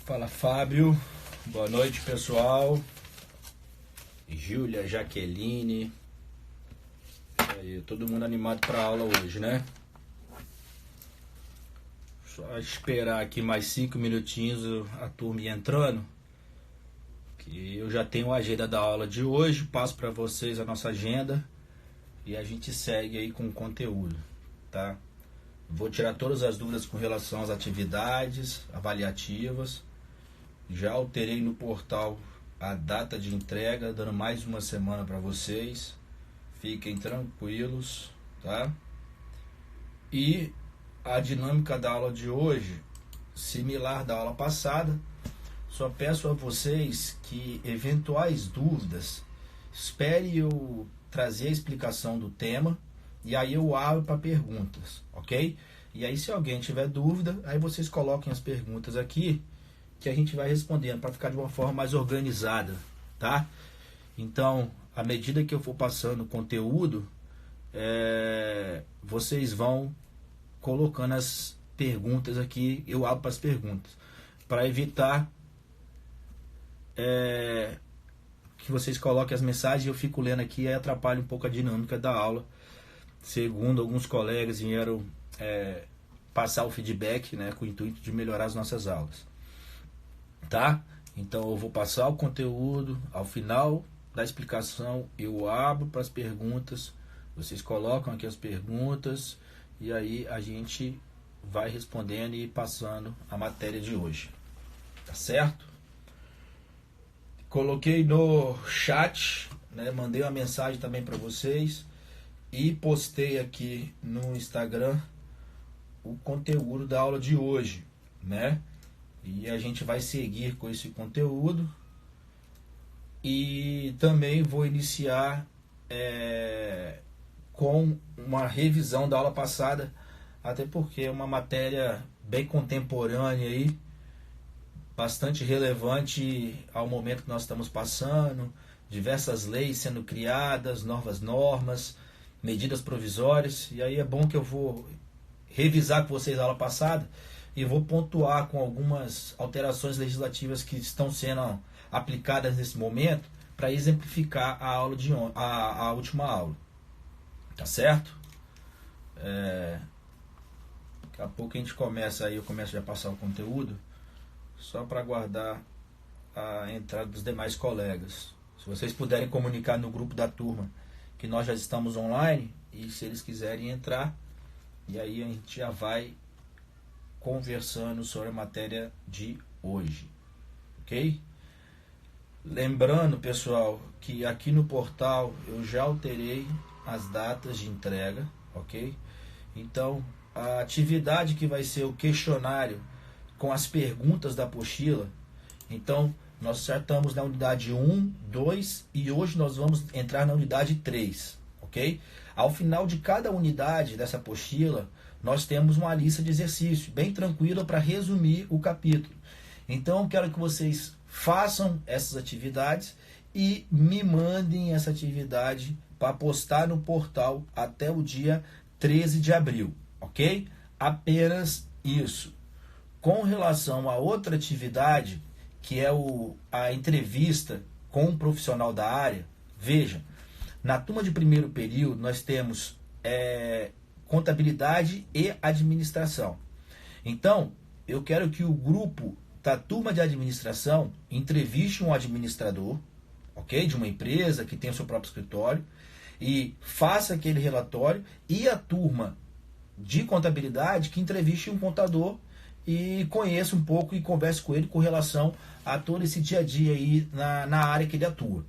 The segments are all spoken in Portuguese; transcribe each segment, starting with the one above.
Fala, Fábio. Boa noite, pessoal. Júlia, Jaqueline. Aí, todo mundo animado para a aula hoje, né? Só esperar aqui mais 5 minutinhos a turma ir entrando, que eu já tenho a agenda da aula de hoje. Passo para vocês a nossa agenda e a gente segue aí com o conteúdo, tá? Vou tirar todas as dúvidas com relação às atividades avaliativas. Já alterei no portal a data de entrega, dando mais uma semana para vocês. Fiquem tranquilos, tá? E a dinâmica da aula de hoje, similar da aula passada, só peço a vocês que eventuais dúvidas, espere eu trazer a explicação do tema e aí eu abro para perguntas, ok? E aí se alguém tiver dúvida, aí vocês coloquem as perguntas aqui que a gente vai respondendo para ficar de uma forma mais organizada, tá? Então, à medida que eu for passando o conteúdo, vocês vão colocando as perguntas aqui, eu abro para as perguntas, para evitar que vocês coloquem as mensagens e eu fico lendo aqui e atrapalha um pouco a dinâmica da aula. Segundo alguns colegas vieram passar o feedback, né, com o intuito de melhorar as nossas aulas. Tá? Então eu vou passar o conteúdo, ao final da explicação eu abro para as perguntas, vocês colocam aqui as perguntas e aí a gente vai respondendo e passando a matéria de hoje, tá certo? Coloquei no chat, né, mandei uma mensagem também para vocês e postei aqui no Instagram o conteúdo da aula de hoje, né? E a gente vai seguir com esse conteúdo e também vou iniciar com uma revisão da aula passada, até porque é uma matéria bem contemporânea aí, bastante relevante ao momento que nós estamos passando, diversas leis sendo criadas, novas normas, medidas provisórias, e aí é bom que eu vou revisar com vocês a aula passada e vou pontuar com algumas alterações legislativas que estão sendo aplicadas nesse momento para exemplificar a aula de a última aula, tá certo? Daqui a pouco a gente começa aí, eu começo já a passar o conteúdo, só para aguardar a entrada dos demais colegas. Se vocês puderem comunicar no grupo da turma que nós já estamos online e se eles quiserem entrar, e aí a gente já vai conversando sobre a matéria de hoje, ok? Lembrando, pessoal, que aqui no portal eu já alterei as datas de entrega, ok? Então, a atividade que vai ser o questionário com as perguntas da apostila, então, nós já estamos na unidade 1, 2 e hoje nós vamos entrar na unidade 3, ok? Ao final de cada unidade dessa apostila, nós temos uma lista de exercícios bem tranquila para resumir o capítulo. Então, quero que vocês façam essas atividades e me mandem essa atividade para postar no portal até o dia 13 de abril, ok? Apenas isso. Com relação a outra atividade, que é a entrevista com um profissional da área, veja, na turma de primeiro período nós temos contabilidade e administração. Então, eu quero que o grupo da turma de administração entreviste um administrador, ok? De uma empresa que tem o seu próprio escritório e faça aquele relatório, e a turma de contabilidade que entreviste um contador e conheça um pouco e converse com ele com relação a todo esse dia a dia aí na área que ele atua.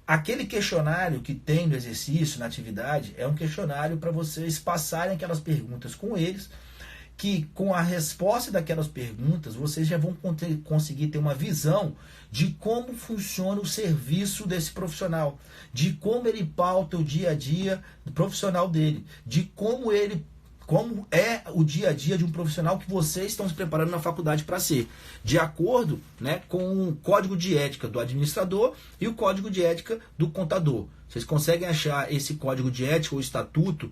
Aquele questionário que tem no exercício, na atividade, é um questionário para vocês passarem aquelas perguntas com eles, que com a resposta daquelas perguntas, vocês já vão conseguir ter uma visão de como funciona o serviço desse profissional, de como ele pauta o dia a dia profissional dele, de como é o dia a dia de um profissional que vocês estão se preparando na faculdade para ser, de acordo, né, com o código de ética do administrador e o código de ética do contador. Vocês conseguem achar esse código de ética ou estatuto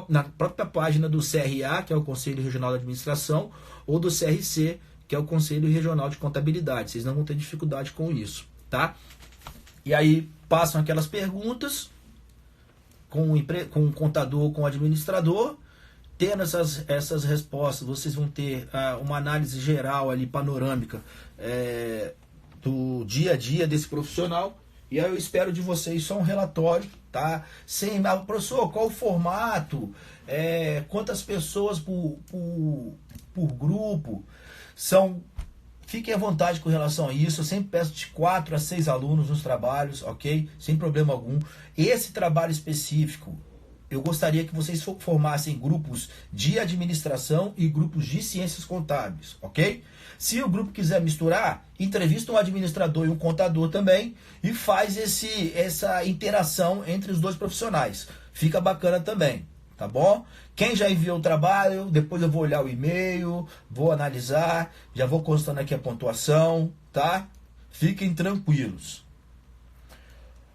na própria página do CRA, que é o Conselho Regional de Administração, ou do CRC, que é o Conselho Regional de Contabilidade. Vocês não vão ter dificuldade com isso, tá? E aí passam aquelas perguntas com o contador, com o administrador. Tendo essas respostas, vocês vão ter uma análise geral ali, panorâmica, do dia a dia desse profissional. E aí eu espero de vocês só um relatório, tá? Sem, professor, qual o formato? Quantas pessoas por grupo? Fiquem à vontade com relação a isso. Eu sempre peço de 4 a 6 alunos nos trabalhos, ok? Sem problema algum. Esse trabalho específico, eu gostaria que vocês formassem grupos de administração e grupos de ciências contábeis, ok? Se o grupo quiser misturar, entrevista um administrador e um contador também e faz essa interação entre os dois profissionais. Fica bacana também, tá bom? Quem já enviou o trabalho, depois eu vou olhar o e-mail, vou analisar, já vou constando aqui a pontuação, tá? Fiquem tranquilos.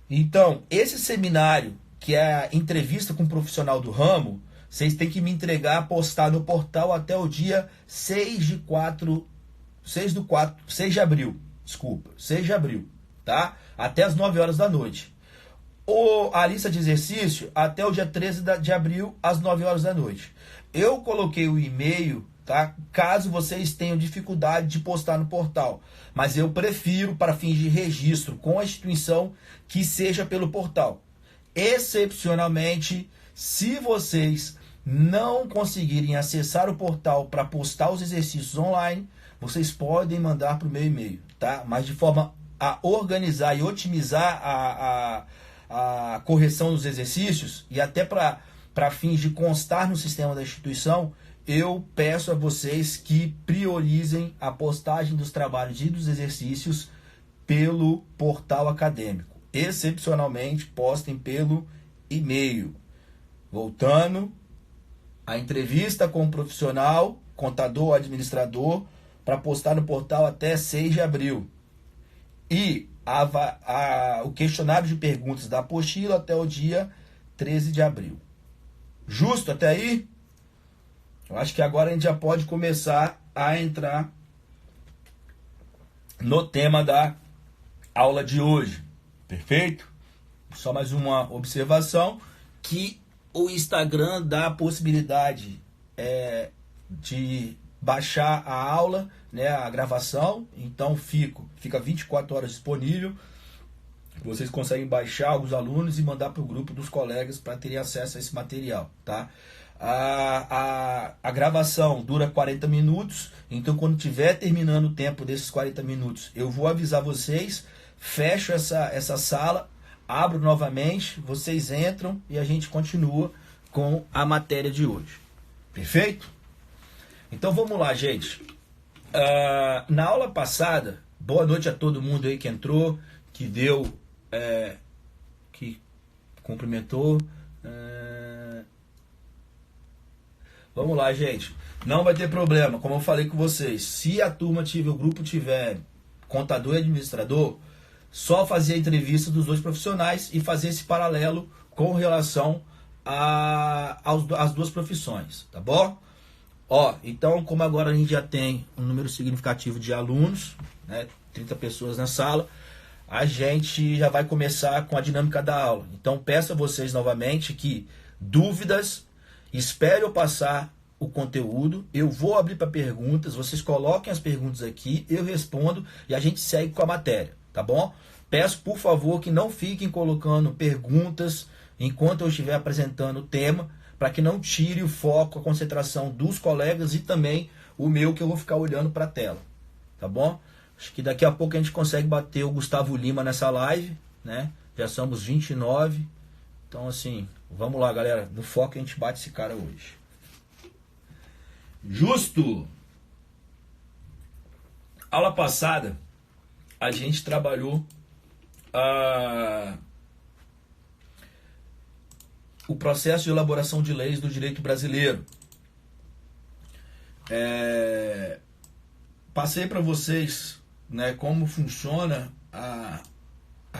Então, esse seminário, que é a entrevista com um profissional do ramo, vocês têm que me entregar, postar no portal até o dia 6 de abril, tá? Até as 9 horas da noite. A lista de exercício até o dia 13 de abril, às 9 horas da noite. Eu coloquei o e-mail, tá? Caso vocês tenham dificuldade de postar no portal. Mas eu prefiro, para fins de registro com a instituição, que seja pelo portal. Excepcionalmente, se vocês não conseguirem acessar o portal para postar os exercícios online, vocês podem mandar para o meu e-mail, tá? Mas de forma a organizar e otimizar a correção dos exercícios e até para fins de constar no sistema da instituição, eu peço a vocês que priorizem a postagem dos trabalhos e dos exercícios pelo portal acadêmico. Excepcionalmente, postem pelo e-mail. Voltando, a entrevista com o profissional, contador ou administrador, para postar no portal até 6 de abril. E o questionário de perguntas da apostila até o dia 13 de abril. Justo até aí? Eu acho que agora a gente já pode começar a entrar no tema da aula de hoje. Perfeito? Só mais uma observação, que o Instagram dá a possibilidade de baixar a aula, né, a gravação, então fica 24 horas disponível. Vocês conseguem baixar os alunos e mandar para o grupo dos colegas para terem acesso a esse material, tá? A gravação dura 40 minutos, então quando tiver terminando o tempo desses 40 minutos, eu vou avisar vocês, fecho essa sala, abro novamente, vocês entram e a gente continua com a matéria de hoje. Perfeito? Então vamos lá, gente. Na aula passada, boa noite a todo mundo aí que entrou, que deu, que cumprimentou. Vamos lá, gente. Não vai ter problema, como eu falei com vocês. Se a turma o grupo tiver contador e administrador, só fazer a entrevista dos dois profissionais e fazer esse paralelo com relação às duas profissões, tá bom? Então, como agora a gente já tem um número significativo de alunos, né, 30 pessoas na sala, a gente já vai começar com a dinâmica da aula. Então, peço a vocês novamente que dúvidas, espere eu passar o conteúdo, eu vou abrir para perguntas, vocês coloquem as perguntas aqui, eu respondo e a gente segue com a matéria, tá bom? Peço, por favor, que não fiquem colocando perguntas enquanto eu estiver apresentando o tema, para que não tire o foco, a concentração dos colegas e também o meu, que eu vou ficar olhando para a tela, tá bom? Acho que daqui a pouco a gente consegue bater o Gustavo Lima nessa live, né? Já somos 29, então assim, vamos lá, galera, no foco a gente bate esse cara hoje. Justo! Aula passada, a gente trabalhou o processo de elaboração de leis do direito brasileiro. Passei para vocês, né, como funciona a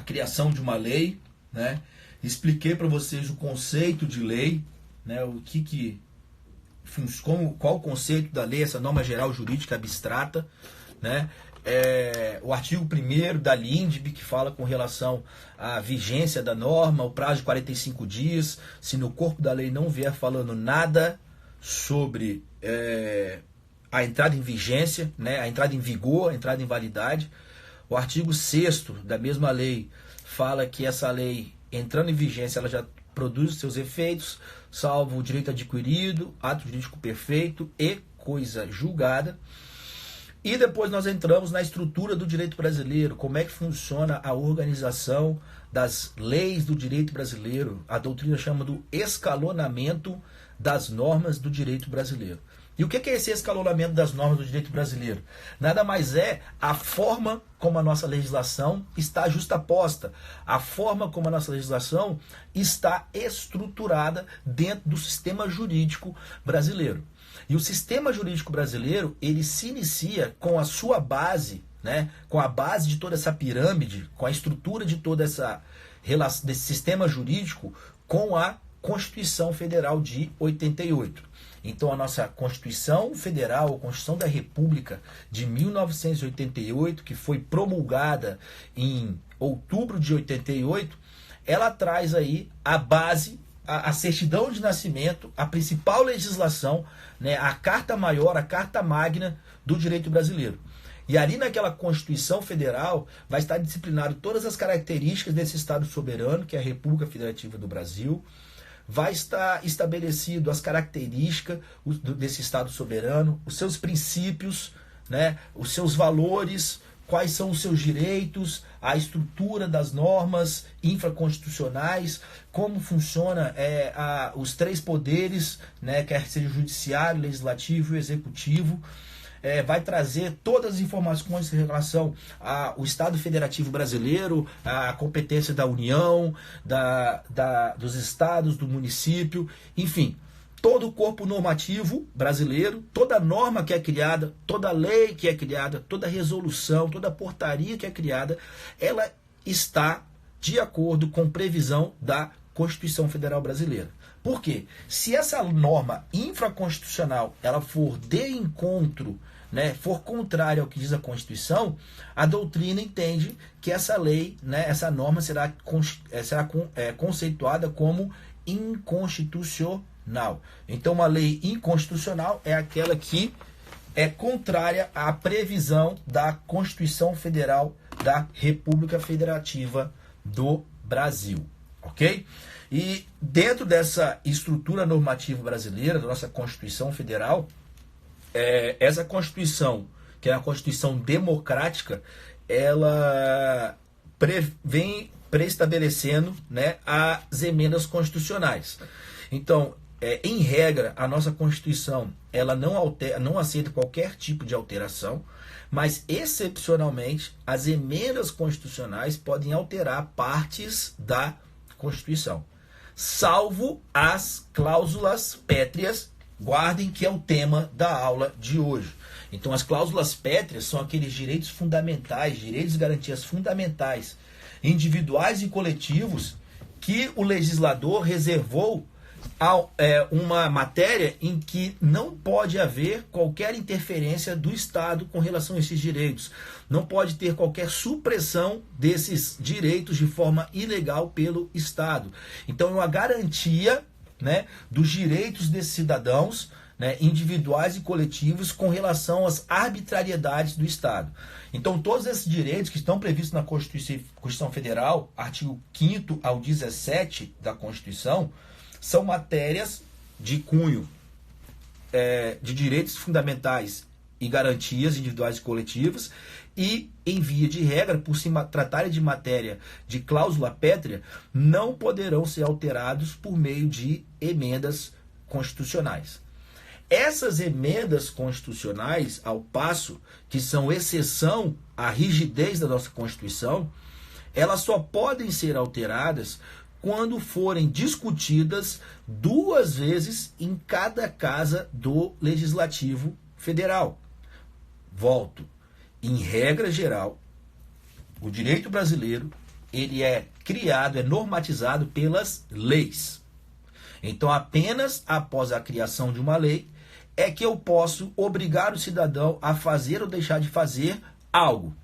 criação de uma lei, né? Expliquei para vocês o conceito de lei, né, o que qual o conceito da lei, essa norma geral jurídica abstrata, né? O artigo 1º da LINDB, que fala com relação à vigência da norma, o prazo de 45 dias, se no corpo da lei não vier falando nada sobre a entrada em vigência, né, a entrada em vigor, a entrada em validade. O artigo 6º da mesma lei fala que essa lei, entrando em vigência, ela já produz seus efeitos, salvo o direito adquirido, ato jurídico perfeito e coisa julgada. E depois nós entramos na estrutura do direito brasileiro, como é que funciona a organização das leis do direito brasileiro. A doutrina chama do escalonamento das normas do direito brasileiro. E o que é esse escalonamento das normas do direito brasileiro? Nada mais é a forma como a nossa legislação está justaposta, a forma como a nossa legislação está estruturada dentro do sistema jurídico brasileiro. E o sistema jurídico brasileiro, ele se inicia com a sua base, né, com a base de toda essa pirâmide, com a estrutura de toda desse sistema jurídico, com a Constituição Federal de 88. Então a nossa Constituição Federal, a Constituição da República de 1988, que foi promulgada em outubro de 88, ela traz aí a base, a certidão de nascimento, a principal legislação, né, a carta maior, a carta magna do direito brasileiro. E ali naquela Constituição Federal vai estar disciplinado todas as características desse Estado soberano, que é a República Federativa do Brasil. Vai estar estabelecido as características desse Estado soberano, os seus princípios, né, os seus valores, quais são os seus direitos, a estrutura das normas infraconstitucionais, como funciona os 3 poderes, né, quer seja o judiciário, o legislativo e o executivo. Vai trazer todas as informações em relação ao Estado Federativo Brasileiro, a competência da União, dos estados, do município, enfim, todo o corpo normativo brasileiro, toda norma que é criada, toda lei que é criada, toda resolução, toda portaria que é criada, ela está de acordo com previsão da Constituição Federal Brasileira. Por quê? Se essa norma infraconstitucional ela for de encontro, né, for contrária ao que diz a Constituição, a doutrina entende que essa lei, né, essa norma será conceituada como inconstitucional. Então, uma lei inconstitucional é aquela que é contrária à previsão da Constituição Federal da República Federativa do Brasil. Ok? E dentro dessa estrutura normativa brasileira, da nossa Constituição Federal, essa Constituição, que é a Constituição democrática, ela vem preestabelecendo, né, as emendas constitucionais. Então, em regra, a nossa Constituição ela não aceita qualquer tipo de alteração, mas, excepcionalmente, as emendas constitucionais podem alterar partes da Constituição, salvo as cláusulas pétreas. Guardem que é o tema da aula de hoje. Então, as cláusulas pétreas são aqueles direitos fundamentais, direitos e garantias fundamentais, individuais e coletivos, que o legislador reservou uma matéria em que não pode haver qualquer interferência do Estado com relação a esses direitos. Não pode ter qualquer supressão desses direitos de forma ilegal pelo Estado. Então, é uma garantia, né, dos direitos desses cidadãos, né, individuais e coletivos com relação às arbitrariedades do Estado. Então, todos esses direitos que estão previstos na Constituição Federal, artigo 5º ao 17 da Constituição, são matérias de cunho de direitos fundamentais e garantias individuais e coletivas, e, em via de regra, por se tratarem de matéria de cláusula pétrea, não poderão ser alterados por meio de emendas constitucionais. Essas emendas constitucionais, ao passo que são exceção à rigidez da nossa Constituição, elas só podem ser alteradas quando forem discutidas 2 vezes em cada casa do Legislativo Federal. Volto. Em regra geral, o direito brasileiro ele é criado, é normatizado pelas leis. Então, apenas após a criação de uma lei é que eu posso obrigar o cidadão a fazer ou deixar de fazer algo.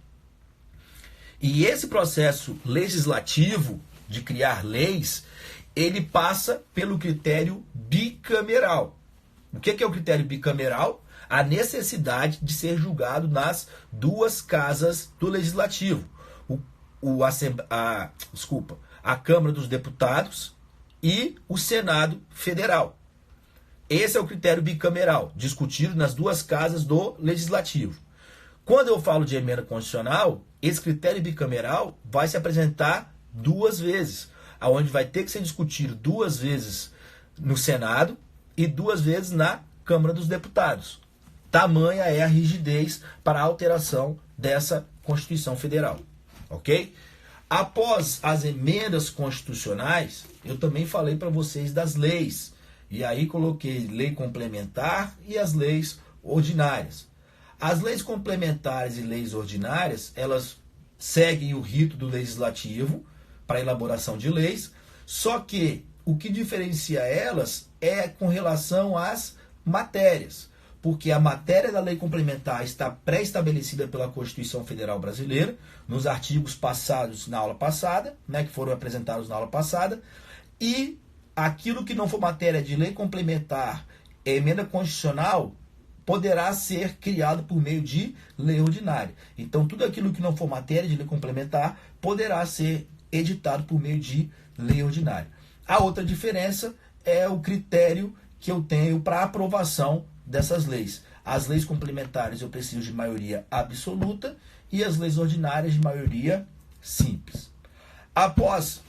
E esse processo legislativo de criar leis, ele passa pelo critério bicameral. O que é o critério bicameral? A necessidade de ser julgado nas duas casas do Legislativo. A Câmara dos Deputados e o Senado Federal. Esse é o critério bicameral, discutido nas duas casas do Legislativo. Quando eu falo de emenda constitucional, esse critério bicameral vai se apresentar duas vezes, onde vai ter que ser discutido duas vezes no Senado e duas vezes na Câmara dos Deputados. Tamanha é a rigidez para a alteração dessa Constituição Federal. Ok? Após as emendas constitucionais, eu também falei para vocês das leis. E aí coloquei lei complementar e as leis ordinárias. As leis complementares e leis ordinárias, elas seguem o rito do legislativo para a elaboração de leis, só que o que diferencia elas é com relação às matérias, porque a matéria da lei complementar está pré-estabelecida pela Constituição Federal Brasileira, nos artigos passados na aula passada, que foram apresentados na aula passada, e aquilo que não for matéria de lei complementar, emenda constitucional, poderá ser criado por meio de lei ordinária. Então, tudo aquilo que não for matéria de lei complementar poderá ser editado por meio de lei ordinária. A outra diferença é o critério que eu tenho para aprovação dessas leis. As leis complementares eu preciso de maioria absoluta e as leis ordinárias de maioria simples. Após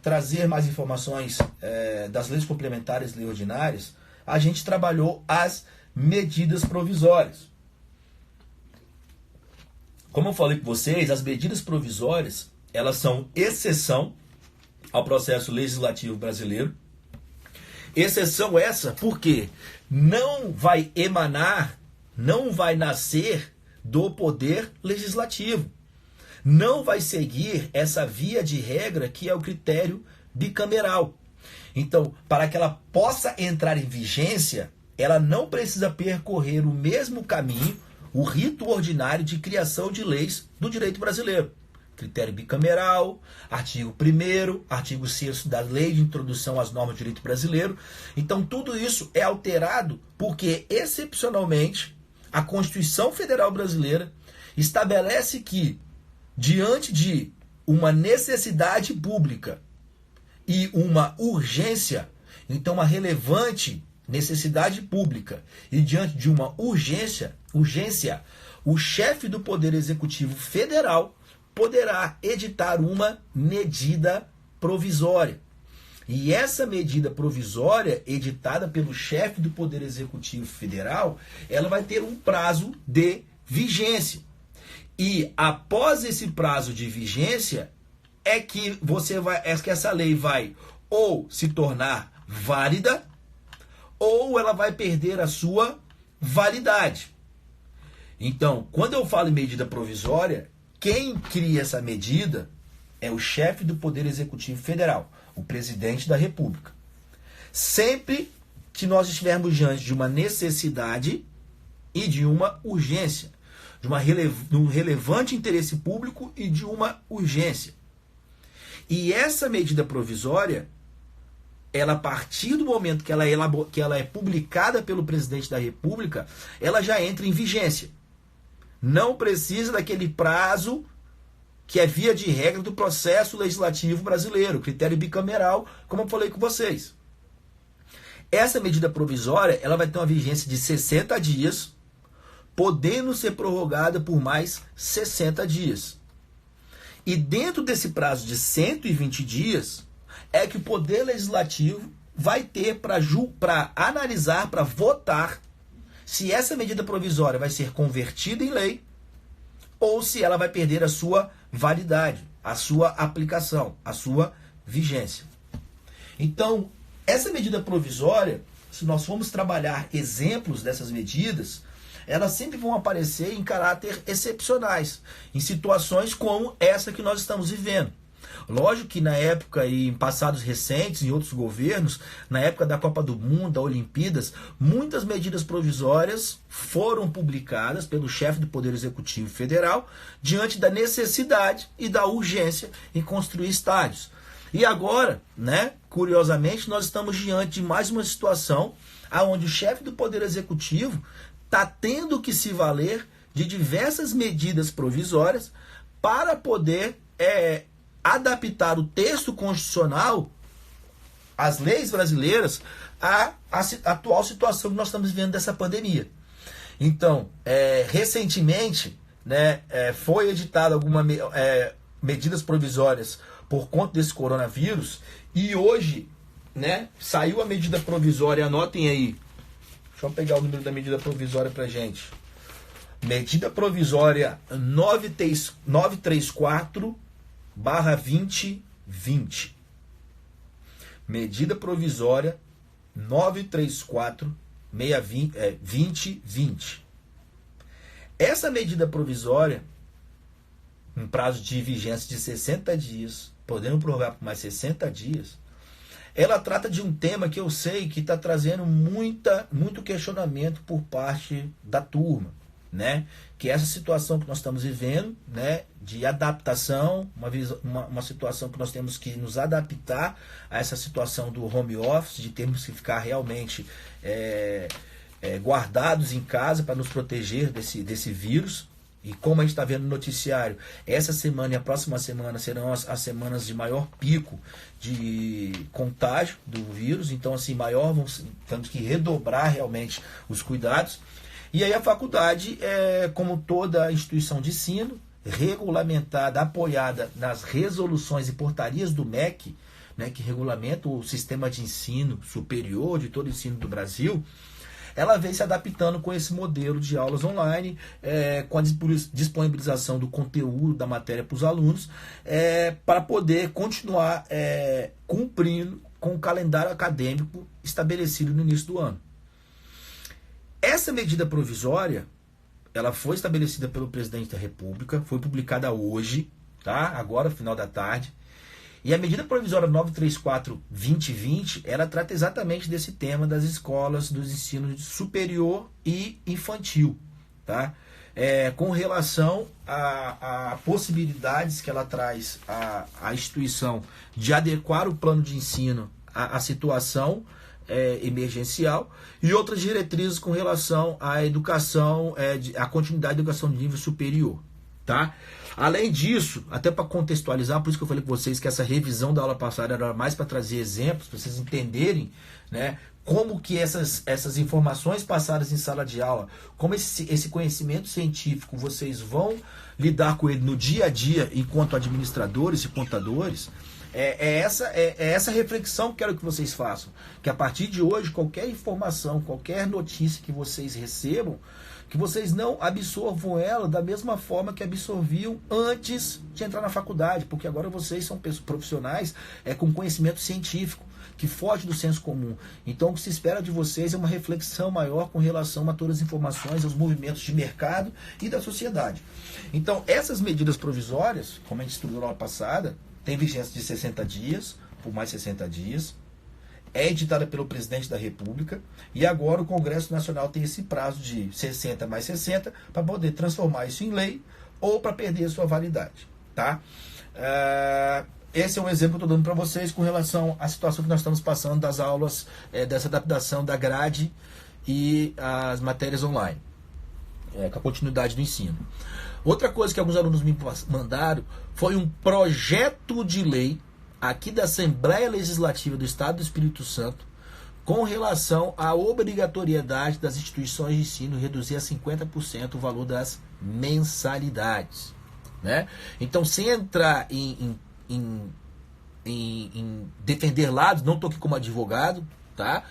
trazer mais informações das leis complementares e leis ordinárias, a gente trabalhou as medidas provisórias. Como eu falei com vocês, as medidas provisórias, elas são exceção ao processo legislativo brasileiro. Exceção essa porque não vai emanar, não vai nascer do poder legislativo. Não vai seguir essa via de regra que é o critério bicameral. Então, para que ela possa entrar em vigência, ela não precisa percorrer o mesmo caminho, o rito ordinário de criação de leis do direito brasileiro. Critério bicameral, artigo 1º, artigo 6º da Lei de Introdução às Normas do Direito Brasileiro. Então, tudo isso é alterado porque, excepcionalmente, a Constituição Federal Brasileira estabelece que, diante de uma necessidade pública e uma urgência, então uma relevante necessidade pública, e diante de uma urgência, o chefe do Poder Executivo Federal poderá editar uma medida provisória. E essa medida provisória, editada pelo chefe do Poder Executivo Federal, ela vai ter um prazo de vigência. E após esse prazo de vigência, é que essa lei vai ou se tornar válida, ou ela vai perder a sua validade. Então, quando eu falo em medida provisória, quem cria essa medida é o chefe do Poder Executivo Federal, o presidente da República. Sempre que nós estivermos diante de uma necessidade e de uma urgência, de um relevante interesse público e de uma urgência. E essa medida provisória, ela, a partir do momento que ela é publicada pelo presidente da República, ela já entra em vigência. Não precisa daquele prazo que é via de regra do processo legislativo brasileiro, critério bicameral, como eu falei com vocês. Essa medida provisória, ela vai ter uma vigência de 60 dias, podendo ser prorrogada por mais 60 dias. E dentro desse prazo de 120 dias, é que o Poder Legislativo vai ter para analisar, para votar, se essa medida provisória vai ser convertida em lei ou se ela vai perder a sua validade, a sua aplicação, a sua vigência. Então, essa medida provisória, se nós formos trabalhar exemplos dessas medidas, elas sempre vão aparecer em caráter excepcionais, em situações como essa que nós estamos vivendo. Lógico que na época e em passados recentes, em outros governos, na época da Copa do Mundo, da Olimpíadas, muitas medidas provisórias foram publicadas pelo chefe do Poder Executivo Federal diante da necessidade e da urgência em construir estádios. E agora, né, curiosamente, nós estamos diante de mais uma situação onde o chefe do Poder Executivo está tendo que se valer de diversas medidas provisórias para poder adaptar o texto constitucional, as leis brasileiras, à atual situação que nós estamos vivendo dessa pandemia. Então, recentemente, né, foi editada algumas medidas provisórias por conta desse coronavírus, e hoje, né, saiu a medida provisória, anotem aí, deixa eu pegar o número da medida provisória pra gente. Medida provisória 934/2020. Medida provisória 934/2020. Essa medida provisória, um prazo de vigência de 60 dias, podendo prorrogar por mais 60 dias, ela trata de um tema que eu sei que está trazendo muito questionamento por parte da turma, né? Que é essa situação que nós estamos vivendo, né, de adaptação, uma situação que nós temos que nos adaptar a essa situação do home office, de termos que ficar realmente guardados em casa para nos proteger desse vírus. E como a gente está vendo no noticiário, essa semana e a próxima semana serão as semanas de maior pico de contágio do vírus. Então, assim, temos que redobrar realmente os cuidados. E aí a faculdade, como toda instituição de ensino, regulamentada, apoiada nas resoluções e portarias do MEC, né, que regulamenta o sistema de ensino superior de todo o ensino do Brasil, ela vem se adaptando com esse modelo de aulas online, com a disponibilização do conteúdo da matéria para os alunos, para poder continuar cumprindo com o calendário acadêmico estabelecido no início do ano. Essa medida provisória, ela foi estabelecida pelo presidente da República, foi publicada hoje, tá? Agora, final da tarde. E a medida provisória 934/2020, ela trata exatamente desse tema das escolas dos ensinos superior e infantil, tá? Com relação a possibilidades que ela traz à instituição de adequar o plano de ensino à situação emergencial, e outras diretrizes com relação à educação, à continuidade da educação de nível superior, tá? Além disso, até para contextualizar, por isso que eu falei com vocês que essa revisão da aula passada era mais para trazer exemplos, para vocês entenderem, né, como que essas informações passadas em sala de aula, como esse conhecimento científico, vocês vão lidar com ele no dia a dia enquanto administradores e contadores. Essa reflexão que quero que vocês façam. Que a partir de hoje, qualquer informação, qualquer notícia que vocês recebam, que vocês não absorvam ela da mesma forma que absorviam antes de entrar na faculdade, porque agora vocês são profissionais com conhecimento científico, que foge do senso comum. Então, o que se espera de vocês é uma reflexão maior com relação a todas as informações, aos movimentos de mercado e da sociedade. Então, essas medidas provisórias, como a gente estudou na aula passada, tem vigência de 60 dias, por mais 60 dias, é editada pelo presidente da República, e agora o Congresso Nacional tem esse prazo de 60 mais 60 para poder transformar isso em lei ou para perder a sua validade, tá? Esse é um exemplo que eu estou dando para vocês com relação à situação que nós estamos passando das aulas, dessa adaptação da grade e as matérias online, com a continuidade do ensino. Outra coisa que alguns alunos me mandaram foi um projeto de lei aqui da Assembleia Legislativa do Estado do Espírito Santo com relação à obrigatoriedade das instituições de ensino reduzir a 50% o valor das mensalidades, né? Então, sem entrar em defender lados, não estou aqui como advogado, tá?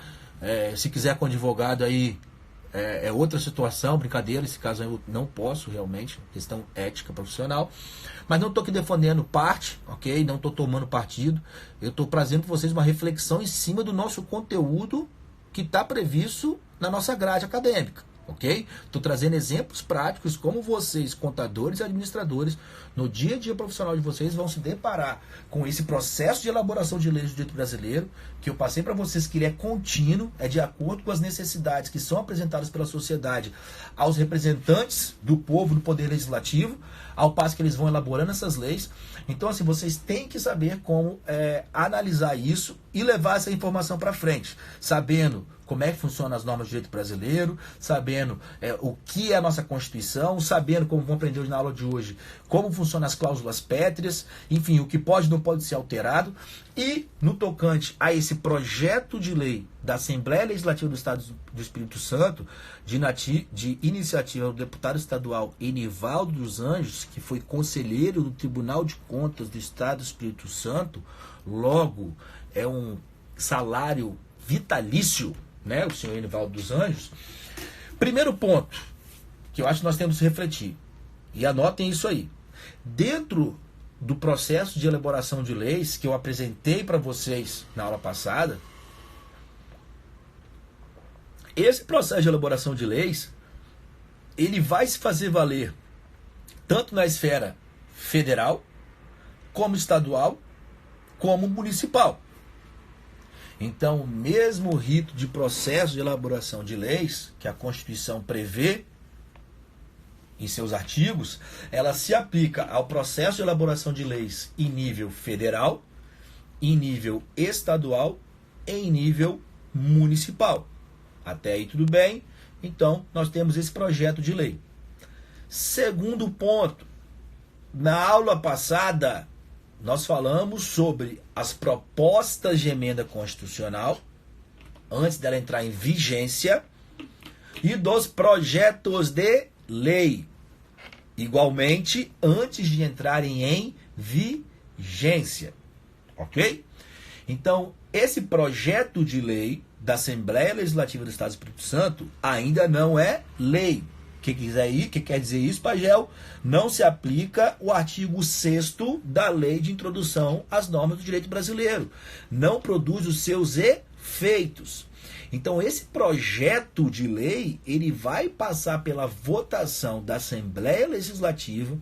Se quiser com advogado aí, é outra situação, brincadeira, esse caso eu não posso realmente, questão ética profissional, mas não estou aqui defendendo parte, ok? Não estou tomando partido, eu estou trazendo para vocês uma reflexão em cima do nosso conteúdo que está previsto na nossa grade acadêmica, Ok? Estou trazendo exemplos práticos como vocês, contadores e administradores, no dia a dia profissional de vocês, vão se deparar com esse processo de elaboração de leis do direito brasileiro, que eu passei para vocês que ele é contínuo, é de acordo com as necessidades que são apresentadas pela sociedade aos representantes do povo, do poder legislativo, ao passo que eles vão elaborando essas leis. Então, assim, vocês têm que saber como analisar isso e levar essa informação para frente, sabendo como é que funcionam as normas do direito brasileiro, sabendo o que é a nossa Constituição, sabendo, como vamos aprender na aula de hoje, como funcionam as cláusulas pétreas, enfim, o que pode e não pode ser alterado. E, no tocante a esse projeto de lei da Assembleia Legislativa do Estado do Espírito Santo, de iniciativa do deputado estadual Enivaldo dos Anjos, que foi conselheiro do Tribunal de Contas do Estado do Espírito Santo, logo é um salário vitalício, né, o senhor Enivaldo dos Anjos. Primeiro ponto que eu acho que nós temos que refletir, e anotem isso aí, dentro do processo de elaboração de leis que eu apresentei para vocês na aula passada, esse processo de elaboração de leis, ele vai se fazer valer tanto na esfera federal, como estadual, como municipal. Então, o mesmo rito de processo de elaboração de leis que a Constituição prevê em seus artigos, ela se aplica ao processo de elaboração de leis em nível federal, em nível estadual e em nível municipal. Até aí tudo bem? Então, nós temos esse projeto de lei. Segundo ponto, na aula passada, nós falamos sobre as propostas de emenda constitucional, antes dela entrar em vigência, e dos projetos de lei, igualmente, antes de entrarem em vigência. Ok? Então, esse projeto de lei da Assembleia Legislativa do Estado do Espírito Santo ainda não é lei. O que quer dizer isso, Pagel? Não se aplica o artigo 6º da Lei de Introdução às Normas do Direito Brasileiro. Não produz os seus efeitos. Então, esse projeto de lei, ele vai passar pela votação da Assembleia Legislativa,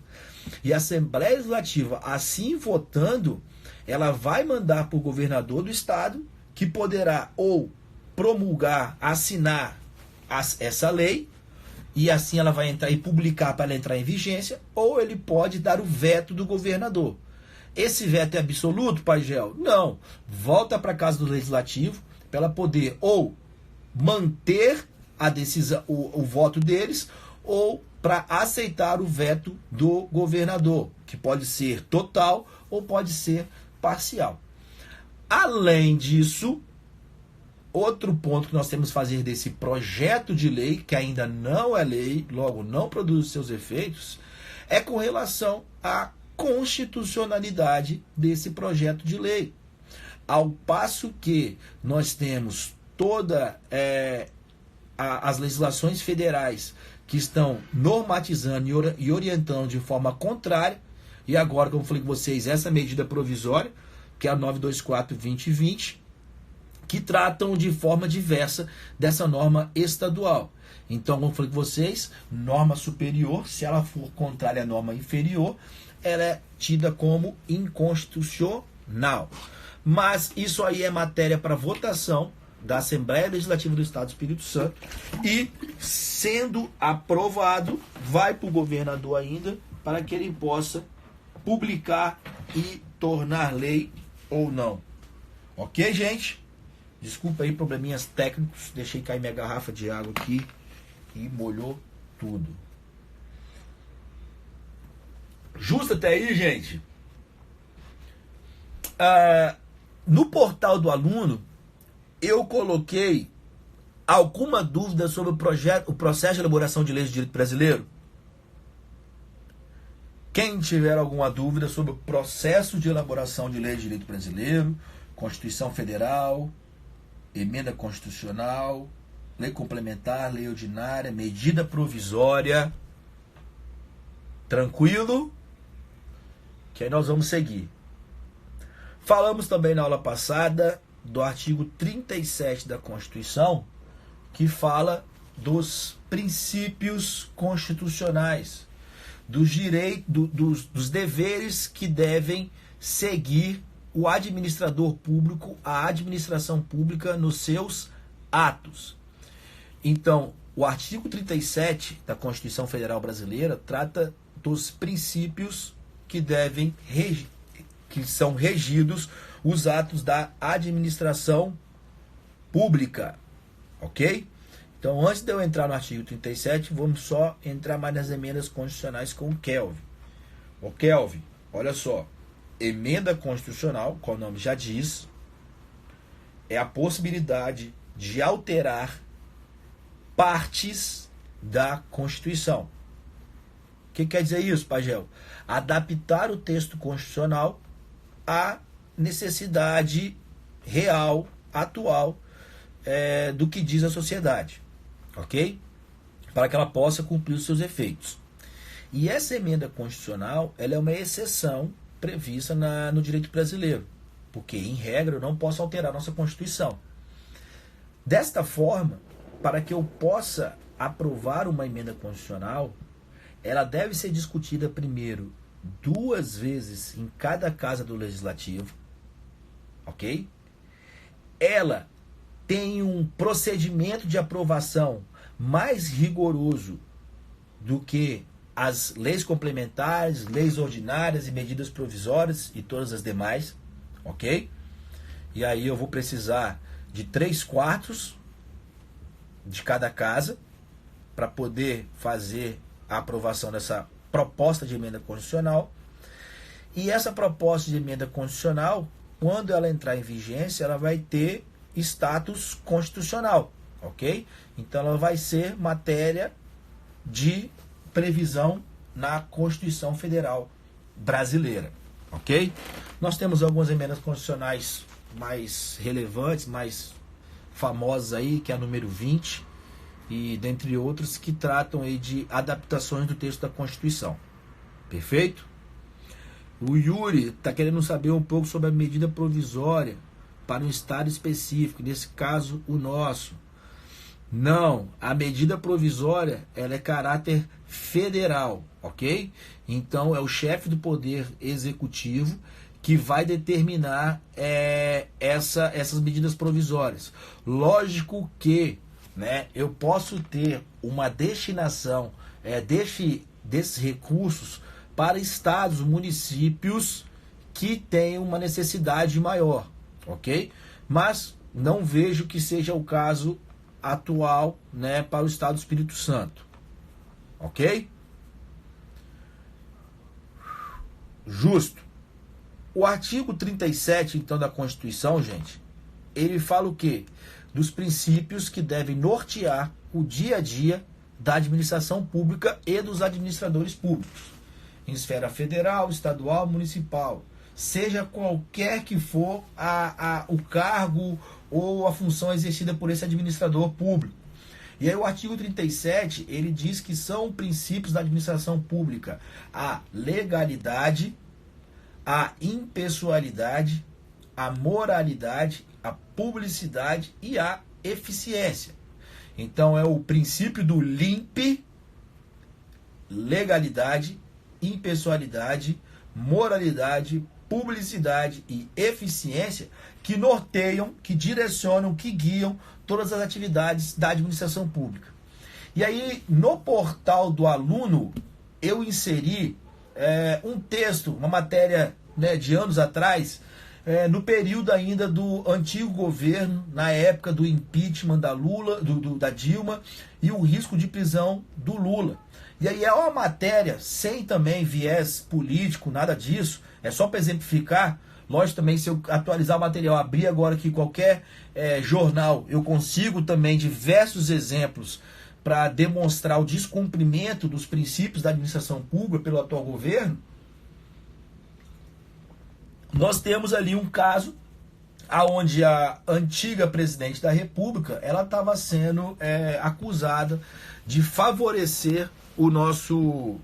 e a Assembleia Legislativa, assim votando, ela vai mandar para o governador do Estado, que poderá ou promulgar, assinar essa lei, e assim ela vai entrar e publicar para ela entrar em vigência, ou ele pode dar o veto do governador. Esse veto é absoluto, Pagel? Não. Volta para a casa do Legislativo para ela poder ou manter a decisão, o voto deles, ou para aceitar o veto do governador, que pode ser total ou pode ser parcial. Além disso, outro ponto que nós temos que fazer desse projeto de lei, que ainda não é lei, logo não produz os seus efeitos, é com relação à constitucionalidade desse projeto de lei. Ao passo que nós temos todas as legislações federais que estão normatizando e orientando de forma contrária, e agora, como eu falei com vocês, essa medida provisória, que é a 924/2020, que tratam de forma diversa dessa norma estadual. Então, como eu falei com vocês, norma superior, se ela for contrária à norma inferior, ela é tida como inconstitucional. Mas isso aí é matéria para votação da Assembleia Legislativa do Estado do Espírito Santo, e, sendo aprovado, vai para o governador ainda, para que ele possa publicar e tornar lei ou não. Ok, gente? Desculpa aí, probleminhas técnicos. Deixei cair minha garrafa de água aqui e molhou tudo. Justo até aí, gente? No portal do aluno, eu coloquei alguma dúvida sobre o processo de elaboração de leis de direito brasileiro? Quem tiver alguma dúvida sobre o processo de elaboração de leis de direito brasileiro, Constituição Federal, emenda constitucional, lei complementar, lei ordinária, medida provisória, tranquilo? Que aí nós vamos seguir. Falamos também na aula passada do artigo 37 da Constituição, que fala dos princípios constitucionais, dos direitos, dos deveres que devem seguir o administrador público, a administração pública nos seus atos. Então, o artigo 37 da Constituição Federal Brasileira trata dos princípios que que são regidos os atos da administração pública, ok? Então, antes de eu entrar no artigo 37, vamos só entrar mais nas emendas constitucionais com o Kelvin. Ô Kelvin, olha só, emenda constitucional, como o nome já diz, é a possibilidade de alterar partes da Constituição. O que quer dizer isso, Pagel? Adaptar o texto constitucional à necessidade real, atual, do que diz a sociedade, ok? Para que ela possa cumprir os seus efeitos. E essa emenda constitucional, ela é uma exceção prevista no direito brasileiro, porque, em regra, eu não posso alterar a nossa Constituição. Desta forma, para que eu possa aprovar uma emenda constitucional, ela deve ser discutida primeiro 2 vezes em cada casa do Legislativo, ok? Ela tem um procedimento de aprovação mais rigoroso do que as leis complementares, leis ordinárias e medidas provisórias e todas as demais, ok? E aí eu vou precisar de 3/4 de cada casa para poder fazer a aprovação dessa proposta de emenda constitucional. E essa proposta de emenda constitucional, quando ela entrar em vigência, ela vai ter status constitucional, ok? Então ela vai ser matéria de previsão na Constituição Federal Brasileira, ok? Nós temos algumas emendas constitucionais mais relevantes, mais famosas aí, que é a número 20, e dentre outras que tratam aí de adaptações do texto da Constituição. Perfeito? O Yuri está querendo saber um pouco sobre a medida provisória para um estado específico, nesse caso o nosso. Não, a medida provisória ela é caráter federal, ok? Então é o chefe do Poder Executivo que vai determinar essas medidas provisórias. Lógico que, né, eu posso ter uma destinação desses recursos para estados, municípios que têm uma necessidade maior, ok? Mas não vejo que seja o caso atual, né, para o estado do Espírito Santo, ok? Justo. O artigo 37, então, da Constituição, gente, ele fala o quê? Dos princípios que devem nortear o dia a dia da administração pública e dos administradores públicos, em esfera federal, estadual, municipal, seja qualquer que for o cargo ou a função exercida por esse administrador público. E aí o artigo 37, ele diz que são princípios da administração pública a legalidade, a impessoalidade, a moralidade, a publicidade e a eficiência. Então é o princípio do LIMP, legalidade, impessoalidade, moralidade, publicidade e eficiência que norteiam, que direcionam, que guiam todas as atividades da administração pública. E aí, no portal do aluno, eu inseri um texto, uma matéria, né, de anos atrás, no período ainda do antigo governo, na época do impeachment da da Dilma e o risco de prisão do Lula. E aí é uma matéria sem também viés político, nada disso, é só para exemplificar. Lógico também, se eu atualizar o material, abrir agora aqui qualquer jornal, eu consigo também diversos exemplos para demonstrar o descumprimento dos princípios da administração pública pelo atual governo. Nós temos ali um caso onde a antiga presidente da República ela estava sendo acusada de favorecer o nosso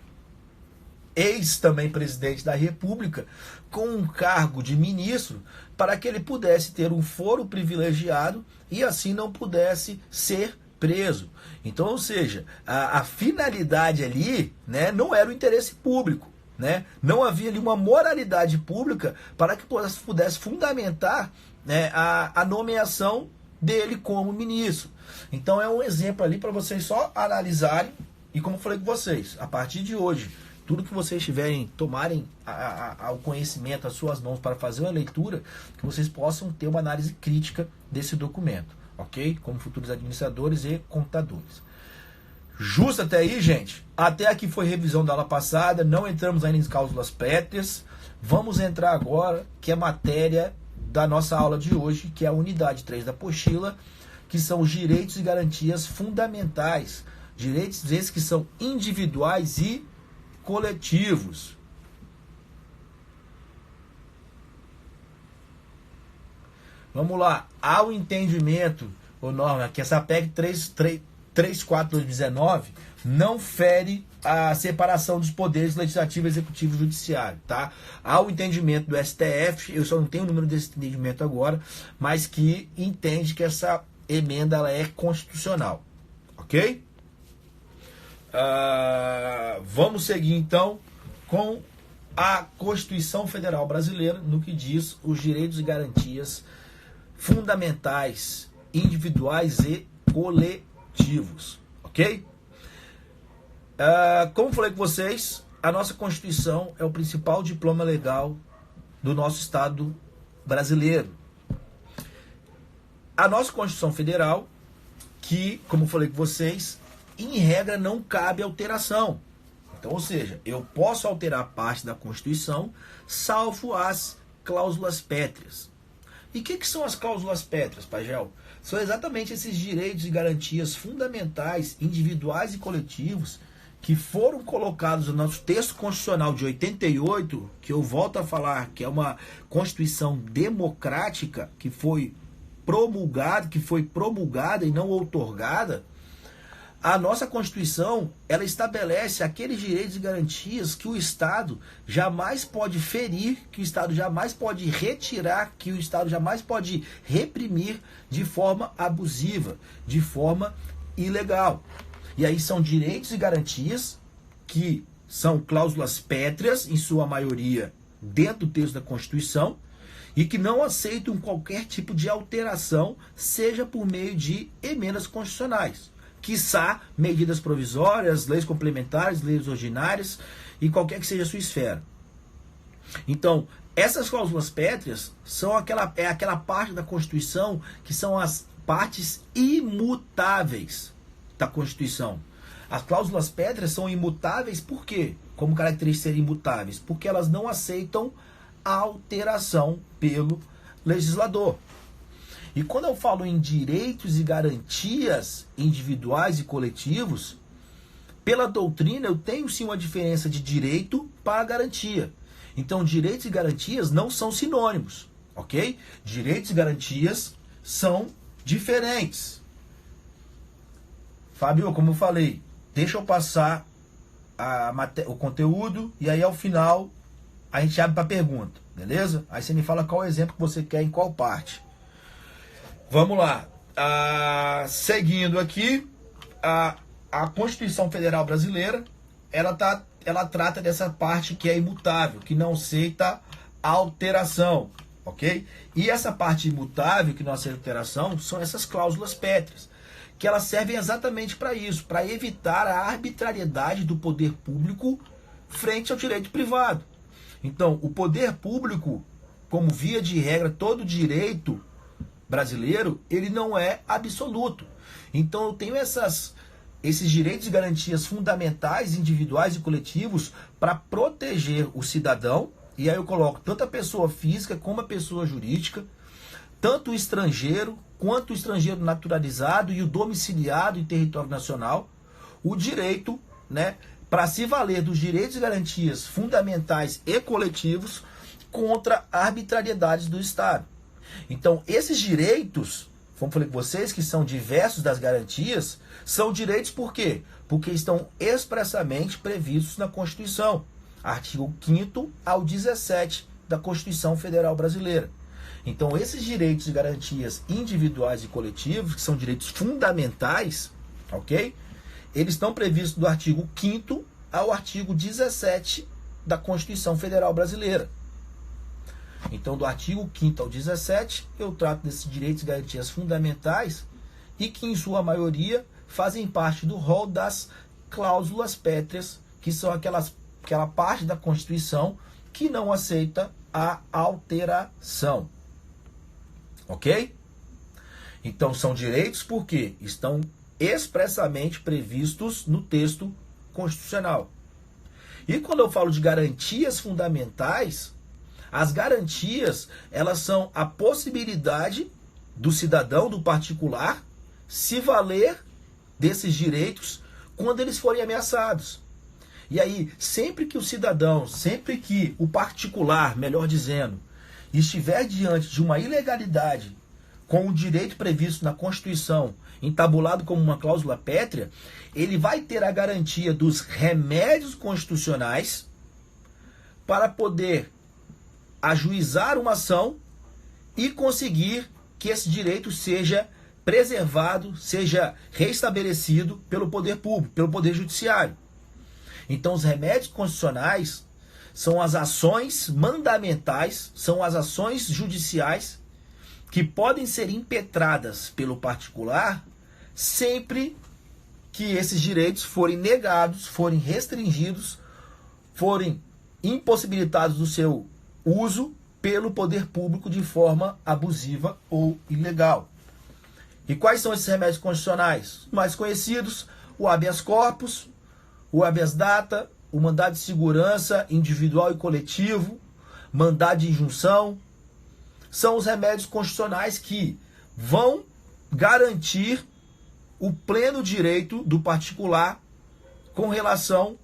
ex também presidente da República com um cargo de ministro para que ele pudesse ter um foro privilegiado e assim não pudesse ser preso. Então, ou seja, a finalidade ali, né, não era o interesse público. Né? Não havia ali uma moralidade pública para que pudesse fundamentar, né, a nomeação dele como ministro. Então é um exemplo ali para vocês só analisarem, e como eu falei com vocês, a partir de hoje, tudo que vocês tiverem, tomarem ao conhecimento, as suas mãos para fazer uma leitura, que vocês possam ter uma análise crítica desse documento, ok? Como futuros administradores e contadores. Justo até aí, gente? Até aqui foi revisão da aula passada, não entramos ainda em cláusulas pétreas. Vamos entrar agora, que é matéria da nossa aula de hoje, que é a unidade 3 da apostila, que são os direitos e garantias fundamentais. Direitos esses que são individuais e coletivos. Vamos lá. Há o entendimento, ô Norma, que essa PEC 34/2019 não fere a separação dos poderes legislativo, executivo e judiciário, tá? Há o entendimento do STF, eu só não tenho o número desse entendimento agora, mas que entende que essa emenda ela é constitucional, ok? Vamos seguir então com a Constituição Federal Brasileira no que diz os direitos e garantias fundamentais, individuais e coletivos, ok? Como falei com vocês, a nossa Constituição é o principal diploma legal do nosso Estado brasileiro. A nossa Constituição Federal, que, como falei com vocês, em regra não cabe alteração. Então, ou seja, eu posso alterar parte da Constituição, salvo as cláusulas pétreas. E o que são as cláusulas pétreas, Pagel? São exatamente esses direitos e garantias fundamentais, individuais e coletivos, que foram colocados no nosso texto constitucional de 88, que eu volto a falar que é uma Constituição democrática, que foi promulgada e não outorgada. A nossa Constituição, ela estabelece aqueles direitos e garantias que o Estado jamais pode ferir, que o Estado jamais pode retirar, que o Estado jamais pode reprimir de forma abusiva, de forma ilegal. E aí são direitos e garantias que são cláusulas pétreas, em sua maioria, dentro do texto da Constituição, e que não aceitam qualquer tipo de alteração, seja por meio de emendas constitucionais, quiçá medidas provisórias, leis complementares, leis ordinárias e qualquer que seja a sua esfera. Então, essas cláusulas pétreas são aquela parte da Constituição que são as partes imutáveis da Constituição. As cláusulas pétreas são imutáveis por quê? Como característica de serem imutáveis? Porque elas não aceitam alteração pelo legislador. E quando eu falo em direitos e garantias individuais e coletivos, pela doutrina eu tenho sim uma diferença de direito para garantia. Então direitos e garantias não são sinônimos, ok? Direitos e garantias são diferentes. Fábio, como eu falei, deixa eu passar o conteúdo e aí ao final a gente abre para pergunta, beleza? Aí você me fala qual exemplo que você quer em qual parte. Vamos lá. Seguindo aqui, a Constituição Federal Brasileira, ela trata dessa parte que é imutável, que não aceita alteração, ok? E essa parte imutável, que não aceita alteração, são essas cláusulas pétreas, que elas servem exatamente para isso, para evitar a arbitrariedade do poder público frente ao direito privado. Então, o poder público, como via de regra, todo direito brasileiro, ele não é absoluto. Então, eu tenho esses direitos e garantias fundamentais, individuais e coletivos para proteger o cidadão, e aí eu coloco tanto a pessoa física como a pessoa jurídica, tanto o estrangeiro quanto o estrangeiro naturalizado e o domiciliado em território nacional, o direito, né, para se valer dos direitos e garantias fundamentais e coletivos contra a arbitrariedade do Estado. Então, esses direitos, como falei com vocês, que são diversos das garantias, são direitos por quê? Porque estão expressamente previstos na Constituição, artigo 5º ao 17 da Constituição Federal Brasileira. Então, esses direitos e garantias individuais e coletivos, que são direitos fundamentais, ok? Eles estão previstos do artigo 5º ao artigo 17 da Constituição Federal Brasileira. Então, do artigo 5º ao 17, eu trato desses direitos e garantias fundamentais e que, em sua maioria, fazem parte do rol das cláusulas pétreas, que são aquela parte da Constituição que não aceita a alteração. Ok? Então, são direitos porque estão expressamente previstos no texto constitucional. E quando eu falo de garantias fundamentais, as garantias, elas são a possibilidade do cidadão, do particular, se valer desses direitos quando eles forem ameaçados. E aí, sempre que o cidadão, sempre que o particular, melhor dizendo, estiver diante de uma ilegalidade com o direito previsto na Constituição, entabulado como uma cláusula pétrea, ele vai ter a garantia dos remédios constitucionais para poder ajuizar uma ação e conseguir que esse direito seja preservado, seja restabelecido pelo poder público, pelo poder judiciário. Então, os remédios constitucionais são as ações mandamentais, são as ações judiciais que podem ser impetradas pelo particular sempre que esses direitos forem negados, forem restringidos, forem impossibilitados do seu uso pelo poder público de forma abusiva ou ilegal. E quais são esses remédios constitucionais? Os mais conhecidos, o habeas corpus, o habeas data, o mandado de segurança individual e coletivo, mandado de injunção, são os remédios constitucionais que vão garantir o pleno direito do particular com relação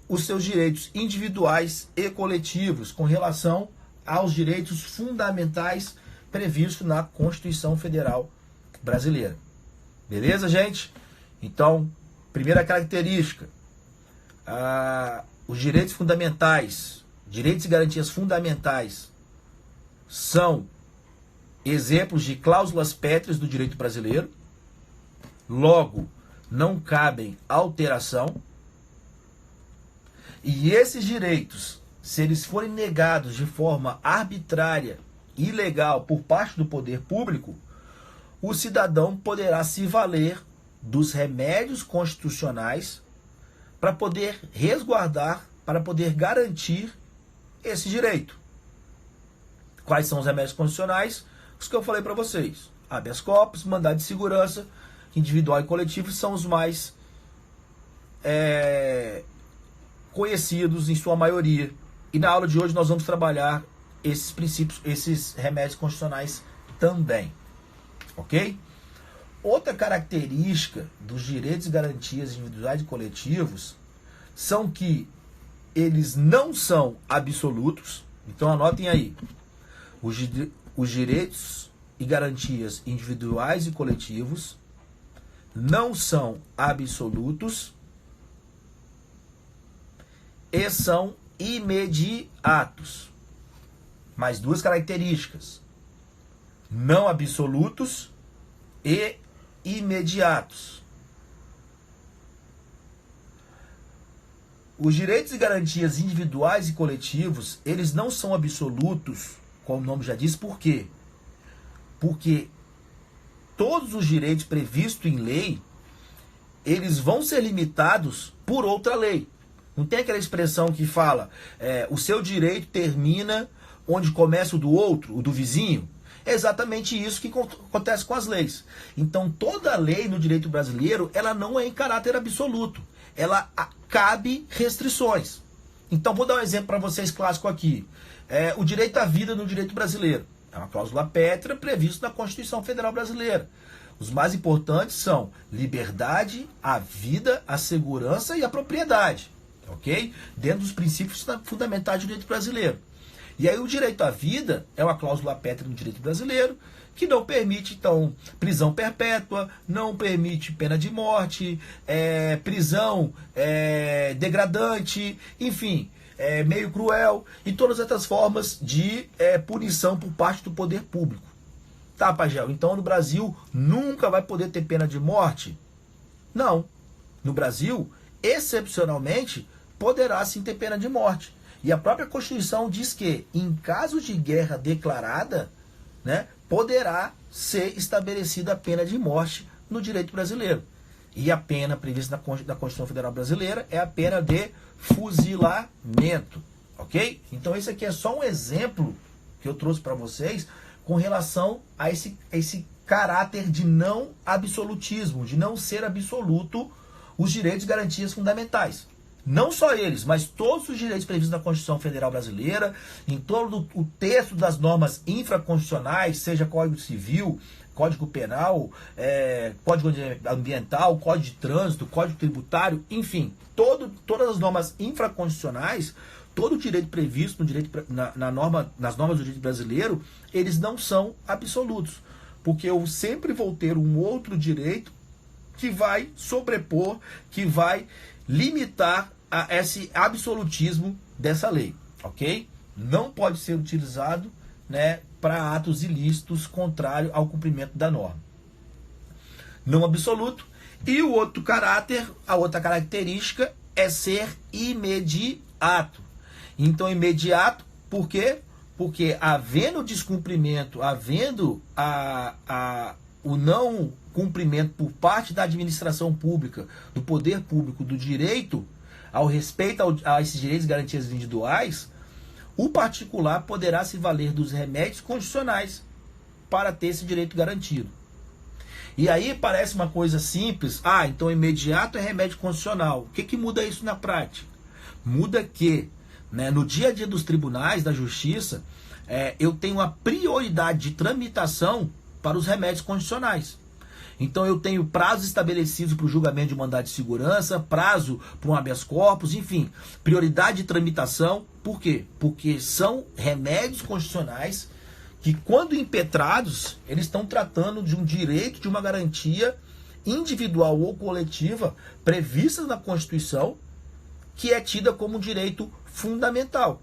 aos seus direitos individuais e coletivos, com relação aos direitos fundamentais previstos na Constituição Federal Brasileira. Beleza, gente? Então, primeira característica, os direitos fundamentais, direitos e garantias fundamentais, são exemplos de cláusulas pétreas do direito brasileiro, logo, não cabem alteração, e esses direitos, se eles forem negados de forma arbitrária e ilegal por parte do poder público, o cidadão poderá se valer dos remédios constitucionais para poder resguardar, para poder garantir esse direito. Quais são os remédios constitucionais? Os que eu falei para vocês. Habeas corpus, mandado de segurança, individual e coletivo são os mais conhecidos em sua maioria. E na aula de hoje nós vamos trabalhar esses princípios, esses remédios constitucionais também. Ok? Outra característica dos direitos e garantias individuais e coletivos são que eles não são absolutos. Então anotem aí. Os direitos e garantias individuais e coletivos não são absolutos e são imediatos. Mais duas características: não absolutos e imediatos. Os direitos e garantias individuais e coletivos, eles não são absolutos, como o nome já diz. Por quê? Porque todos os direitos previstos em lei, eles vão ser limitados por outra lei. Não tem aquela expressão que fala, o seu direito termina onde começa o do outro, o do vizinho. É exatamente isso que acontece com as leis. Então, toda lei no direito brasileiro, ela não é em caráter absoluto. Ela cabe restrições. Então, vou dar um exemplo para vocês clássico aqui. O direito à vida no direito brasileiro. É uma cláusula pétrea prevista na Constituição Federal Brasileira. Os mais importantes são liberdade, a vida, a segurança e a propriedade. Ok? Dentro dos princípios fundamentais do direito brasileiro. E aí o direito à vida é uma cláusula pétrea no direito brasileiro que não permite, então, prisão perpétua, não permite pena de morte, prisão degradante, enfim, meio cruel e todas as outras formas de punição por parte do poder público. Tá, Pagel? Então no Brasil nunca vai poder ter pena de morte? Não. No Brasil, excepcionalmente, poderá sim ter pena de morte. E a própria Constituição diz que, em caso de guerra declarada, né, poderá ser estabelecida a pena de morte no direito brasileiro. E a pena prevista da Constituição Federal Brasileira é a pena de fuzilamento. Ok? Então esse aqui é só um exemplo que eu trouxe para vocês com relação a esse caráter de não absolutismo, de não ser absoluto os direitos e garantias fundamentais. Não só eles, mas todos os direitos previstos na Constituição Federal Brasileira, em todo o texto das normas infraconstitucionais, seja Código Civil, Código Penal, Código Ambiental, Código de Trânsito, Código Tributário, enfim, todas as normas infraconstitucionais, todo o direito previsto no direito, nas normas do direito brasileiro, eles não são absolutos, porque eu sempre vou ter um outro direito que vai sobrepor, que vai limitar a esse absolutismo dessa lei, ok? Não pode ser utilizado, né, para atos ilícitos contrário ao cumprimento da norma. Não absoluto. E o outro caráter, a outra característica é ser imediato. Então, imediato, por quê? Porque havendo descumprimento, havendo o não cumprimento por parte da administração pública, do poder público, do direito ao respeito a esses direitos e garantias individuais, o particular poderá se valer dos remédios constitucionais para ter esse direito garantido. E aí parece uma coisa simples, então imediato é remédio constitucional. O que muda isso na prática? Muda que, né, no dia a dia dos tribunais, da justiça, eu tenho a prioridade de tramitação para os remédios constitucionais. Então eu tenho prazos estabelecidos para o julgamento de mandado de segurança, prazo para um habeas corpus, enfim, prioridade de tramitação. Por quê? Porque são remédios constitucionais que, quando impetrados, eles estão tratando de um direito, de uma garantia individual ou coletiva prevista na Constituição, que é tida como um direito fundamental.